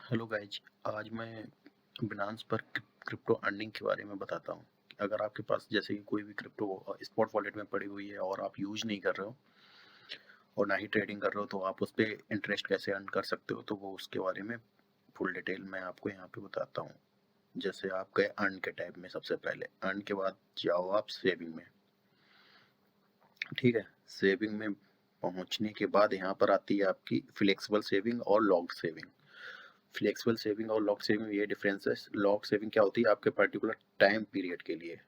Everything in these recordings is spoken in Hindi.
Hello guys. आज मैं बिनांस पर क्रिप्टो अर्निंग के बारे में बताता हूँ। अगर आपके पास जैसे कि कोई भी क्रिप्टो स्पॉट वॉलेट में पड़ी हुई है और आप यूज नहीं कर रहे हो और ना ही ट्रेडिंग कर रहे हो, तो आप उस पर इंटरेस्ट कैसे अर्न कर सकते हो, तो वो उसके बारे में फुल डिटेल मैं आपको यहाँ पे बताता हूँ। जैसे आप गए अर्न के टाइप में, सबसे पहले अर्न के बाद जाओ आप सेविंग में। ठीक है, सेविंग में पहुँचने के बाद यहाँ पर आती है आपकी फ्लेक्सिबल सेविंग और लॉन्ग सेविंग। फ्लेक्सिबल सेविंग और लॉक सेविंग में ये डिफरेंस है। लॉक सेविंग क्या होती है? आपके पर्टिकुलर टाइम पीरियड के लिए,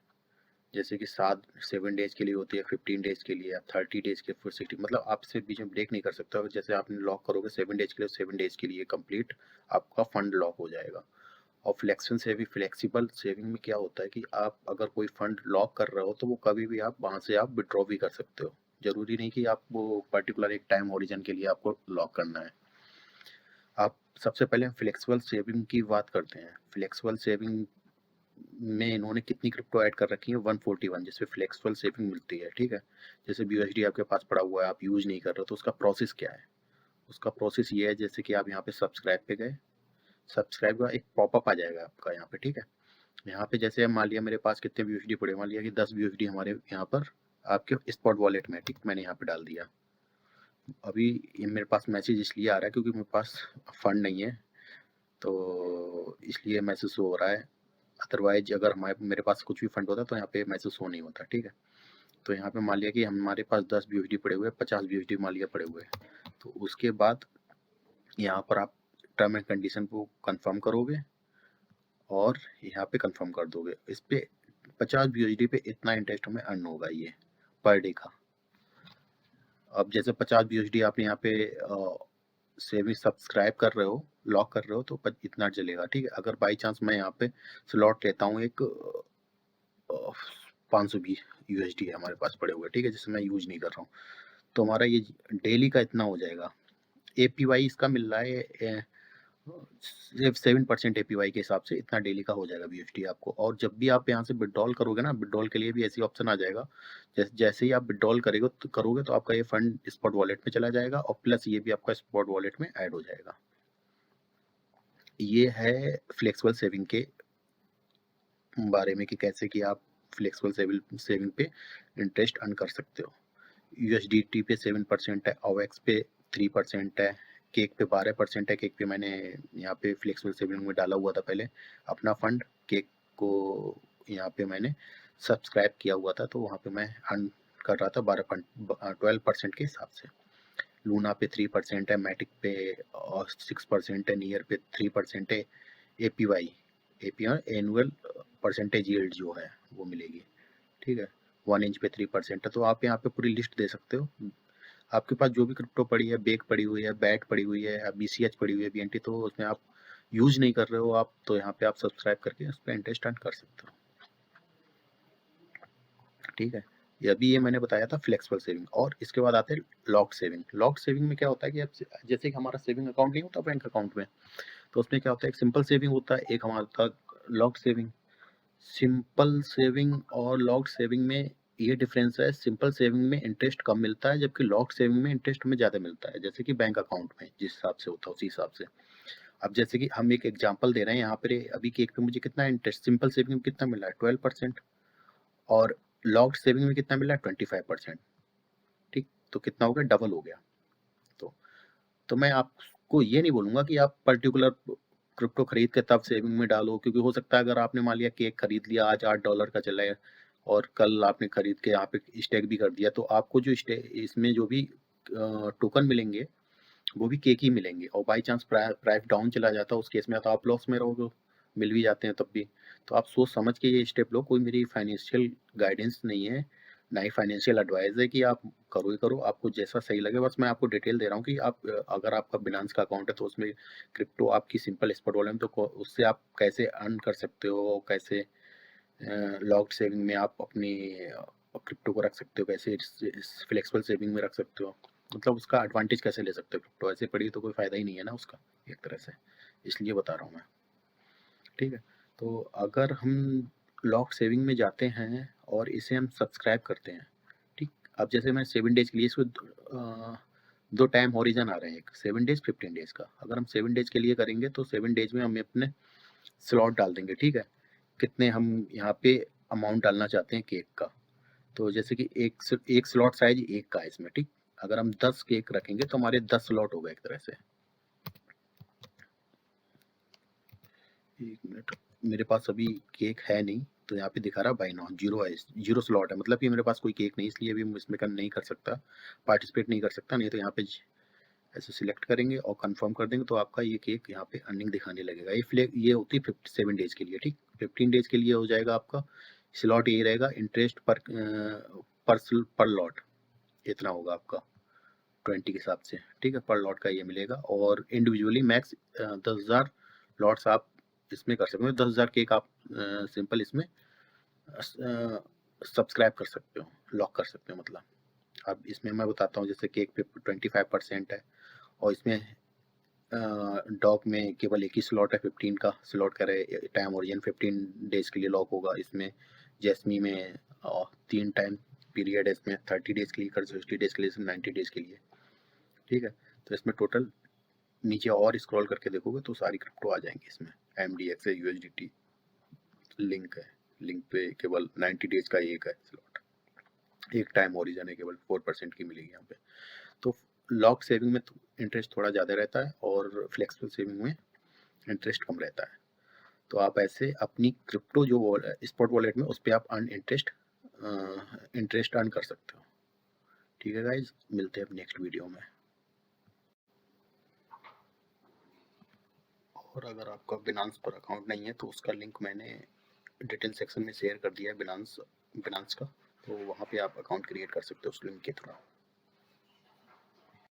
जैसे कि 7-7 डेज के लिए होती है, 15 डेज के लिए, 30 डेज के, फिर 60, मतलब आपसे बीच में ब्रेक नहीं कर सकते हो। जैसे आपने लॉक करोगे 7 डेज के लिए, 7 डेज के लिए कंप्लीट आपका फंड लॉक हो जाएगा। और फ्लेक्सिबल सेविंग में क्या होता है कि आप अगर कोई फंड लॉक कर रहे हो तो वो कभी भी आप वहाँ से आप विड्रॉ भी कर सकते हो। जरूरी नहीं कि आप वो पर्टिकुलर एक टाइम ओरिजिन के लिए आपको लॉक करना है। आप सबसे पहले हम फ्लेक्सिबल सेविंग की बात करते हैं। फ्लेक्सिबल सेविंग में इन्होंने कितनी क्रिप्टो ऐड कर रखी है? 141, जिसपे फ्लेक्सिबल सेविंग मिलती है। ठीक है, जैसे BUSD आपके पास पड़ा हुआ है, आप यूज नहीं कर रहे हो, तो उसका प्रोसेस क्या है? उसका प्रोसेस ये है, जैसे कि आप यहाँ पे सब्सक्राइब पे गए, सब्सक्राइब का एक पॉपअप आ जाएगा आपका यहाँ पे। ठीक है, यहाँ पे जैसे मान लिया मेरे पास कितने BUSD पड़े, मान लिया कि 10 BUSD हमारे यहाँ पर आपके स्पॉट वॉलेट में। ठीक, मैंने यहाँ पे डाल दिया। अभी ये मेरे पास मैसेज इसलिए आ रहा है क्योंकि मेरे पास फंड नहीं है, तो इसलिए मैसेज शो हो रहा है। अदरवाइज अगर मेरे पास कुछ भी फंड होता तो यहाँ पे मैसेज शो नहीं होता। ठीक है, तो यहाँ पे मान लिया कि हमारे पास 10 BUSD पड़े हुए, 50 BUSD मान लिया पड़े हुए, तो उसके बाद यहाँ पर आप टर्म एंड कंडीशन को कंफर्म करोगे और यहाँ पे कंफर्म कर दोगे। इस पे 50 BUSD पे इतना इंटरेस्ट हमें अर्न होगा, ये पर डे का। अब जैसे 50 BUSD आप यहाँ पे सेविंग सब्सक्राइब कर रहे हो, लॉक कर रहे हो, तो इतना चलेगा। ठीक है, अगर बाई चांस मैं यहाँ पे स्लॉट लेता हूँ एक 520 USD है हमारे पास पड़े हुए, ठीक है, जिसे मैं यूज नहीं कर रहा हूँ, तो हमारा ये डेली का इतना हो जाएगा। APY इसका मिल रहा है 7% APY के हिसाब से इतना डेली का हो जाएगा BUSD आपको। और जब भी आप यहाँ से विड्रॉल करोगे ना, विड्रॉल के लिए भी ऐसी ऑप्शन आ जाएगा। जैसे ही आप विड्रॉल करोगे तो आपका ये फंड स्पॉट वॉलेट में चला जाएगा और प्लस ये भी आपका स्पॉट वॉलेट में ऐड हो जाएगा। ये है फ्लेक्सिबल सेविंग के बारे में कि कैसे कि आप फ्लेक्सिबल सेविंग पे इंटरेस्ट अर्न कर सकते हो। USDT पे 7% है, OX पे 3% है, केक पे 12% है। केक पे मैंने यहाँ पे फ्लेक्सिबल सेविंग में डाला हुआ था पहले अपना फंड। केक को यहाँ पे मैंने सब्सक्राइब किया हुआ था, तो वहाँ पे मैं अर्न कर रहा था 12% के हिसाब से। लूना पे 3% है, मैटिक पे और 6% है, नियर पे 3% है। APY एनुअल परसेंटेज यील्ड जो है वो मिलेगी। ठीक है, 1 इंच पे 3% है। तो आप यहाँ पे पूरी लिस्ट दे सकते हो। आपके पास जो भी क्रिप्टो पड़ी है, बेक पड़ी हुई है, बैट पड़ी हुई है, BCH पड़ी हुई है, BNT, तो उसमें आप यूज नहीं कर रहे हो आप, तो यहाँ पे आप सब्सक्राइब करके उस पर इंटरेस्ट अर्न कर सकते हो। ठीक है, ये मैंने बताया था फ्लेक्सिबल सेविंग। और इसके बाद आते हैं लॉक सेविंग। लॉक सेविंग में क्या होता है कि आप जैसे कि हमारा सेविंग अकाउंट नहीं होता बैंक अकाउंट में, तो उसमें क्या होता है, एक सिंपल सेविंग होता है, एक हमारा होता है लॉक सेविंग। सिंपल सेविंग और लॉक सेविंग में ये डिफरेंस है, सिंपल सेविंग में इंटरेस्ट कम मिलता है, जबकि लॉक सेविंग में इंटरेस्ट हमें ज़्यादा मिलता है, जैसे कि बैंक अकाउंट में जिस हिसाब से होता है उसी हिसाब से। अब जैसे कि हम एक एग्जांपल दे रहे हैं यहाँ पे, अभी केक पे मुझे कितना इंटरेस्ट सिंपल सेविंग में कितना मिला है? 12%। और लॉक सेविंग में कितना मिला है? 25%। ठीक, तो कितना हो गया? डबल हो गया। तो तो मैं आपको ये नहीं बोलूंगा कि आप पर्टिकुलर क्रिप्टो खरीद के तब सेविंग में डालो, क्योंकि हो सकता है अगर आपने मान लिया केक खरीद लिया, आज $8 का चला है और कल आपने खरीद के यहाँ पे स्टेक भी कर दिया, तो आपको जो इसमें जो भी टोकन मिलेंगे वो भी केक ही मिलेंगे। और बाई चांस प्राइस डाउन चला जाता है, उस केस में तो आप लॉस में रहोगे। मिल भी जाते हैं तब भी। तो आप सोच समझ के ये स्टेप लो। कोई मेरी फाइनेंशियल गाइडेंस नहीं है, ना ही फाइनेंशियल एडवाइस है कि आप करो ही करो, आपको जैसा सही लगे। बस मैं आपको डिटेल दे रहा हूँ कि आप अगर आपका बिनांस का अकाउंट है तो उसमें क्रिप्टो आपकी सिंपल स्पॉट वॉलेट में, तो उससे आप कैसे अर्न कर सकते हो, कैसे लॉक्ड सेविंग में आप अपनी क्रिप्टो को रख सकते हो, कैसे फ्लेक्सिबल सेविंग में रख सकते हो, मतलब उसका एडवांटेज कैसे ले सकते हो। क्रिप्टो ऐसे पड़ी तो कोई फ़ायदा ही नहीं है ना उसका, एक तरह से, इसलिए बता रहा हूँ मैं। ठीक है, तो अगर हम लॉक सेविंग में जाते हैं और इसे हम सब्सक्राइब करते हैं, ठीक, अब जैसे मैं 7 डेज के लिए इसको दो टाइम हॉरिजन आ रहे हैं, एक 7 डेज 15 डेज का। अगर हम 7 डेज के लिए करेंगे तो 7 डेज में हम अपने स्लॉट डाल देंगे, ठीक है, कितने हम यहाँ पे अमाउंट डालना चाहते हैं केक का। तो जैसे कि एक स्लॉट साइज एक का है इसमें, ठीक। अगर हम 10 केक रखेंगे तो हमारे 10 स्लॉट होगा एक तरह से। एक मिनट, मेरे पास अभी केक है नहीं, तो यहाँ पे दिखा रहा बाई नाउ जीरो है, जीरो स्लॉट है, मतलब कि मेरे पास कोई केक नहीं, इसलिए अभी इसमें नहीं कर सकता, पार्टिसिपेट नहीं कर सकता। नहीं तो यहाँ पे ऐसे सिलेक्ट करेंगे और कंफर्म कर देंगे तो आपका ये केक यहाँ पे अर्निंग दिखाने लगेगा। ये होती है 57 डेज के लिए, ठीक। 15 डेज के लिए हो जाएगा आपका स्लॉट, यही रहेगा, इंटरेस्ट पर लॉट इतना होगा आपका 20 के हिसाब से, ठीक है, पर लॉट का ये मिलेगा। और इंडिविजुअली मैक्स 10,000 लॉट्स आप इसमें कर सकते हो, 10,000 केक आप सिंपल इसमें सब्सक्राइब कर सकते हो, लॉक कर सकते हो मतलब। अब इसमें मैं बताता हूँ, जैसे केक पे 25% है, और इसमें डॉग में केवल एक ही स्लॉट है, 15 का स्लॉट का रहे, टाइम ओरिजिन 15 डेज के लिए लॉक होगा। इसमें जैस्मी में 3 टाइम पीरियड है, इसमें 30 डेज के लिए कर, 60 डेज के लिए, 90 डेज के लिए, ठीक है। तो इसमें टोटल नीचे और स्क्रॉल करके देखोगे तो सारी क्रिप्टो आ जाएंगी इसमें। MDX है, USDT लिंक है, लिंक पे केवल 90 डेज का एक है स्लॉट, एक टाइम ओरिजिन है, केवल 4% की मिलेगी यहाँ पे। तो लॉक सेविंग में इंटरेस्ट थोड़ा ज़्यादा रहता है और फ्लेक्सिबल सेविंग में इंटरेस्ट कम रहता है। तो आप ऐसे अपनी क्रिप्टो जो स्पॉट वॉलेट में, उस पर आप इंटरेस्ट अर्न कर सकते हो, ठीक है गाइज। मिलते हैं अब नेक्स्ट वीडियो में। और अगर आपका बिनांस पर अकाउंट नहीं है तो उसका लिंक मैंने डिटेल सेक्शन में शेयर कर दिया है बिनांस का, तो वहाँ पे आप अकाउंट क्रिएट कर सकते हो उस लिंक के थ्रू।